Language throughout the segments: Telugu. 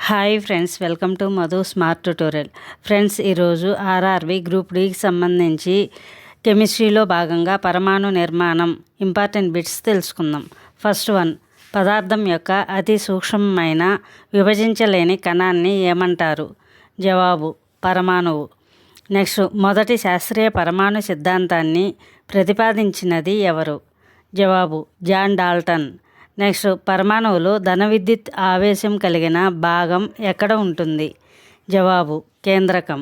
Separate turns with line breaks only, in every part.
Hi friends, welcome to Madhu smart tutorial. Friends, ఈరోజు ఆర్ఆర్వి గ్రూప్ డికి సంబంధించి కెమిస్ట్రీలో భాగంగా పరమాణు నిర్మాణం ఇంపార్టెంట్ బిట్స్ తెలుసుకుందాం. ఫస్ట్ వన్, పదార్థం యొక్క అతి సూక్ష్మమైన విభజించలేని కణాన్ని ఏమంటారు? జవాబు పరమాణువు. నెక్స్ట్, మొదటి శాస్త్రీయ పరమాణు సిద్ధాంతాన్ని ప్రతిపాదించినది ఎవరు? జవాబు జాన్ డాల్టన్. నెక్స్ట్, పరమాణువులో ధన విద్యుత్ ఆవేశం కలిగిన భాగం ఎక్కడ ఉంటుంది? జవాబు కేంద్రకం.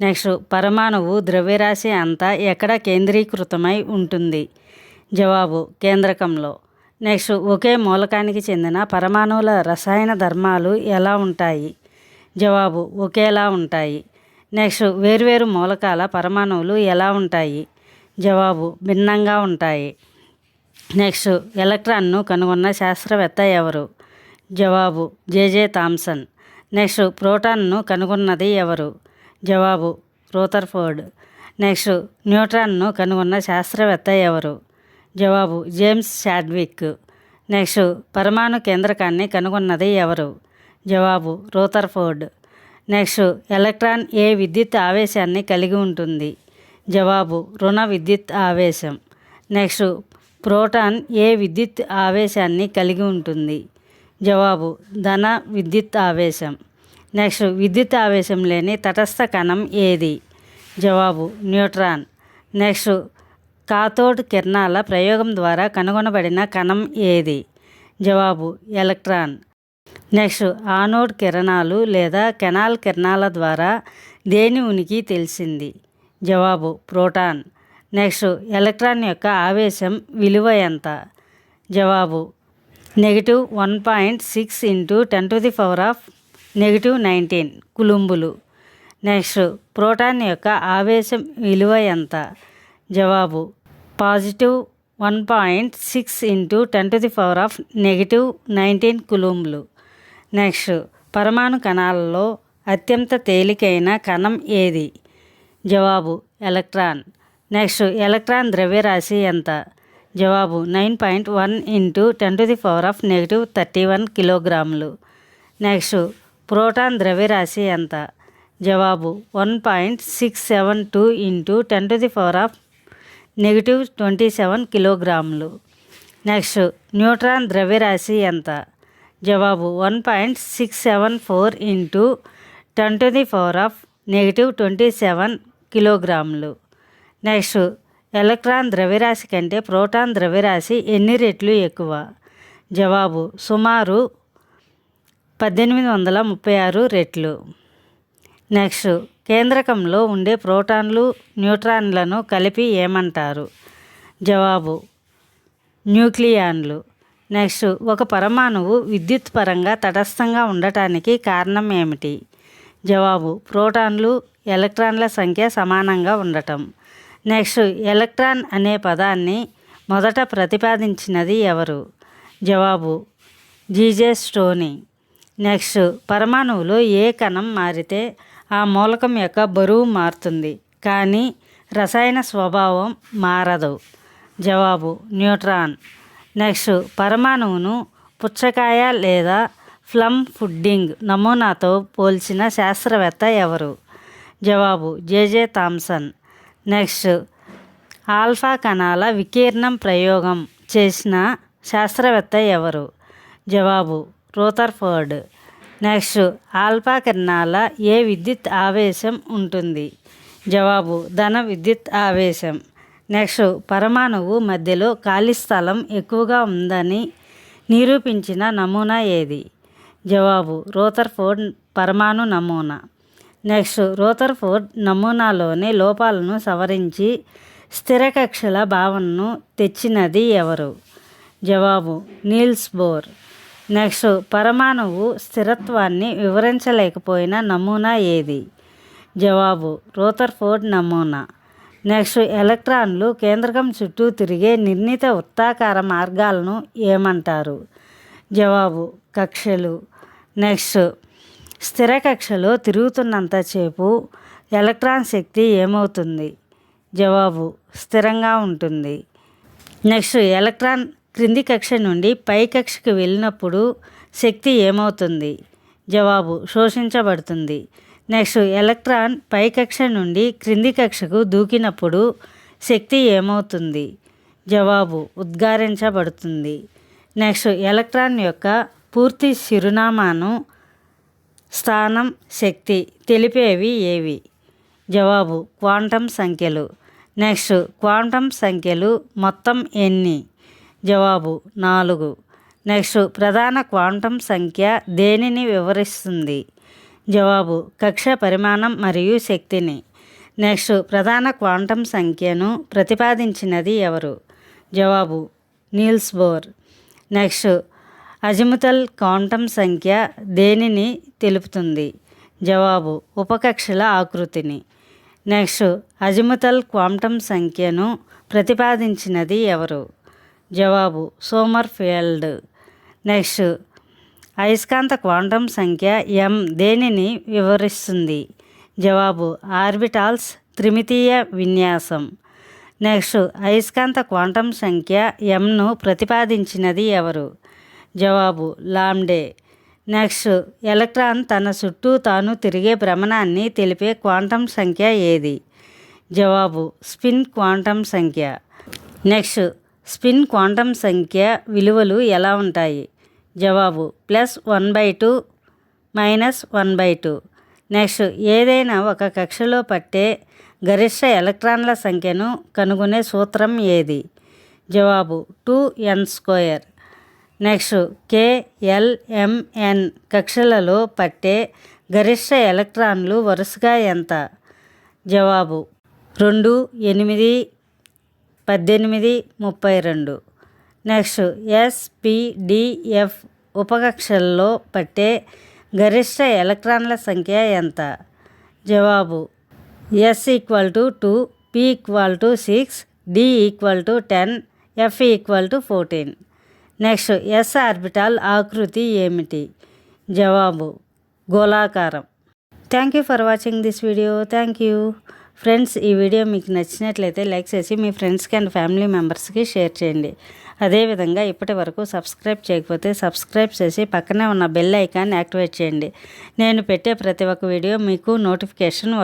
నెక్స్ట్, పరమాణువు ద్రవ్యరాశి అంతా ఎక్కడ కేంద్రీకృతమై ఉంటుంది? జవాబు కేంద్రకంలో. నెక్స్ట్, ఒకే మూలకానికి చెందిన పరమాణువుల రసాయన ధర్మాలు ఎలా ఉంటాయి? జవాబు ఒకేలా ఉంటాయి. నెక్స్ట్, వేర్వేరు మూలకాల పరమాణువులు ఎలా ఉంటాయి? జవాబు భిన్నంగా ఉంటాయి. నెక్స్ట్, ఎలక్ట్రాన్ను కనుగొన్న శాస్త్రవేత్త ఎవరు? జవాబు జేజే థామ్సన్. నెక్స్ట్, ప్రోటాన్ను కనుగొన్నది ఎవరు? జవాబు రూథర్ఫోర్డ్. నెక్స్ట్, న్యూట్రాన్ను కనుగొన్న శాస్త్రవేత్త ఎవరు? జవాబు జేమ్స్ చాడ్విక్. నెక్స్ట్, పరమాణు కేంద్రకాన్ని కనుగొన్నది ఎవరు? జవాబు రూథర్ఫోర్డ్. నెక్స్ట్, ఎలక్ట్రాన్ ఏ విద్యుత్ ఆవేశాన్ని కలిగి ఉంటుంది? జవాబు రుణ విద్యుత్ ఆవేశం. నెక్స్ట్, ప్రోటాన్ ఏ విద్యుత్ ఆవేశాన్ని కలిగి ఉంటుంది? జవాబు ధన విద్యుత్ ఆవేశం. నెక్స్ట్, విద్యుత్ ఆవేశం లేని తటస్థ కణం ఏది? జవాబు న్యూట్రాన్. నెక్స్ట్, కాథోడ్ కిరణాల ప్రయోగం ద్వారా కనుగొనబడిన కణం ఏది? జవాబు ఎలక్ట్రాన్. నెక్స్ట్, ఆనోడ్ కిరణాలు లేదా కెనాల్ కిరణాల ద్వారా దేని ఉనికి తెలిసింది? జవాబు ప్రోటాన్. నెక్స్ట్, ఎలక్ట్రాన్ యొక్క ఆవేశం విలువ ఎంత? జవాబు -1.6 × 10⁻⁻19 కులుంబులు. నెక్స్ట్, ప్రోటాన్ యొక్క ఆవేశం విలువ ఎంత? జవాబు +1.6 × 10⁻⁻19 కులుంబులు. నెక్స్ట్, పరమాణు కణాలలో అత్యంత తేలికైన కణం ఏది? జవాబు ఎలక్ట్రాన్. నెక్స్ట్, ఎలక్ట్రాన్ ద్రవ్యరాశి ఎంత? జవాబు 9.1 × 10⁻⁻31 కిలోగ్రాములు. నెక్స్ట్, ప్రోటాన్ ద్రవ్యరాశి ఎంత? జవాబు 1.672 × 10⁻⁻27 కిలోగ్రాములు. నెక్స్ట్, న్యూట్రాన్ ద్రవ్యరాశి ఎంత? జవాబు 1.674 × 10⁻⁻27 కిలోగ్రాములు. నెక్స్ట్, ఎలక్ట్రాన్ ద్రవ్యరాశి కంటే ప్రోటాన్ ద్రవ్యరాశి ఎన్ని రెట్లు ఎక్కువ? జవాబు సుమారు 1836 రెట్లు. నెక్స్ట్, కేంద్రకంలో ఉండే ప్రోటాన్లు న్యూట్రాన్లను కలిపి ఏమంటారు? జవాబు న్యూక్లియాన్లు. నెక్స్ట్, ఒక పరమాణువు విద్యుత్ పరంగా తటస్థంగా ఉండటానికి కారణం ఏమిటి? జవాబు ప్రోటాన్లు ఎలక్ట్రాన్ల సంఖ్య సమానంగా ఉండటం. నెక్స్ట్, ఎలక్ట్రాన్ అనే పదాన్ని మొదట ప్రతిపాదించినది ఎవరు? జవాబు జీజే స్టోనీ. నెక్స్ట్, పరమాణువులో ఏ కణం మారితే ఆ మూలకం యొక్క బరువు మారుతుంది, కానీ రసాయన స్వభావం మారదు? జవాబు న్యూట్రాన్. నెక్స్ట్, పరమాణువును పుచ్చకాయ లేదా ప్లమ్ పుడ్డింగ్ నమూనాతో పోల్చిన శాస్త్రవేత్త ఎవరు? జవాబు జేజే థామ్సన్. నెక్స్ట్, ఆల్ఫా కణాల వికీర్ణం ప్రయోగం చేసిన శాస్త్రవేత్త ఎవరు? జవాబు రూథర్ఫోర్డ్. నెక్స్ట్, ఆల్ఫా కిరణాల ఏ విద్యుత్ ఆవేశం ఉంటుంది? జవాబు ధన విద్యుత్ ఆవేశం. నెక్స్ట్, పరమాణువు మధ్యలో ఖాళీ స్థలం ఎక్కువగా ఉందని నిరూపించిన నమూనా ఏది? జవాబు రూథర్ఫోర్డ్ పరమాణు నమూనా. నెక్స్ట్, రూథర్ఫోర్డ్ నమూనాలోని లోపాలను సవరించి స్థిర కక్షల భావనను తెచ్చినది ఎవరు? జవాబు నీల్స్ బోర్. నెక్స్ట్, పరమాణువు స్థిరత్వాన్ని వివరించలేకపోయిన నమూనా ఏది? జవాబు రూథర్ఫోర్డ్ నమూనా. నెక్స్ట్, ఎలక్ట్రాన్లు కేంద్రకం చుట్టూ తిరిగే నిర్ణీత వృత్తాకార మార్గాలను ఏమంటారు? జవాబు కక్షలు. నెక్స్ట్, స్థిర కక్షలో తిరుగుతున్నంతసేపు ఎలక్ట్రాన్ శక్తి ఏమవుతుంది? జవాబు స్థిరంగా ఉంటుంది. నెక్స్ట్, ఎలక్ట్రాన్ క్రింది కక్ష నుండి పై కక్షకు వెళ్ళినప్పుడు శక్తి ఏమవుతుంది? జవాబు శోషించబడుతుంది. నెక్స్ట్ ఎలక్ట్రాన్ పై కక్ష నుండి క్రింది కక్షకు దూకినప్పుడు శక్తి ఏమవుతుంది? జవాబు ఉద్గారించబడుతుంది. నెక్స్ట్ ఎలక్ట్రాన్ యొక్క పూర్తి చిరునామాను, స్థానం, శక్తి తెలిపేవి ఏవి? జవాబు క్వాంటం సంఖ్యలు. నెక్స్ట్ క్వాంటం సంఖ్యలు మొత్తం ఎన్ని? జవాబు 4. నెక్స్ట్ ప్రధాన క్వాంటం సంఖ్య దేనిని వివరిస్తుంది? జవాబు కక్ష పరిమాణం మరియు శక్తిని. నెక్స్ట్ ప్రధాన క్వాంటం సంఖ్యను ప్రతిపాదించినది ఎవరు? జవాబు Niels Bohr. Next azimuthal quantum సంఖ్య దేనిని తెలుపుతుంది? జవాబు ఉపకక్షల ఆకృతిని. నెక్స్ట్ అజిముతల్ క్వాంటం సంఖ్యను ప్రతిపాదించినది ఎవరు? జవాబు సోమర్ఫెల్డ్. నెక్స్ట్ అయస్కాంత క్వాంటం సంఖ్య m దేనిని వివరిస్తుంది? జవాబు ఆర్బిటాల్స్ త్రిమితీయ విన్యాసం. నెక్స్ట్ అయస్కాంత క్వాంటం సంఖ్య mను ప్రతిపాదించినది ఎవరు? జవాబు లాంబ్డే. నెక్స్ట్ ఎలక్ట్రాన్ తన చుట్టూ తాను తిరిగే భ్రమణాన్ని తెలిపే క్వాంటం సంఖ్య ఏది? జవాబు స్పిన్ క్వాంటం సంఖ్య. నెక్స్ట్ స్పిన్ క్వాంటం సంఖ్య విలువలు ఎలా ఉంటాయి? జవాబు +1/2 -1/2. నెక్స్ట్ ఏదైనా ఒక కక్షలో పట్టే గరిష్ట ఎలక్ట్రాన్ల సంఖ్యను కనుగొనే సూత్రం ఏది? జవాబు 2n². నెక్స్ట్ KLMN కక్షలలో పట్టే గరిష్ట ఎలక్ట్రాన్లు వరుసగా ఎంత? జవాబు 2, 8, 18, 32. నెక్స్ట్ SPDF ఉపకక్షల్లో పట్టే గరిష్ట ఎలక్ట్రాన్ల సంఖ్య ఎంత? జవాబు S = 2, P = 6, D = 10, F = 14. Next S orbital ఆకృతి ఏమిటి? జవాబు గోళాకారం. Thank you for watching this video. Thank you friends. ఈ వీడియో మీకు నచ్చినట్లయితే లైక్ చేసి మీ ఫ్రెండ్స్కి అండ్ ఫ్యామిలీ మెంబర్స్కి షేర్ చేయండి. అదేవిధంగా ఇప్పటి వరకు సబ్స్క్రైబ్ చేయకపోతే సబ్స్క్రైబ్ చేసి పక్కనే ఉన్న బెల్ ఐకాన్ యాక్టివేట్ చేయండి. నేను పెట్టే ప్రతి ఒక్క వీడియో మీకు నోటిఫికేషన్ వస్తుంది.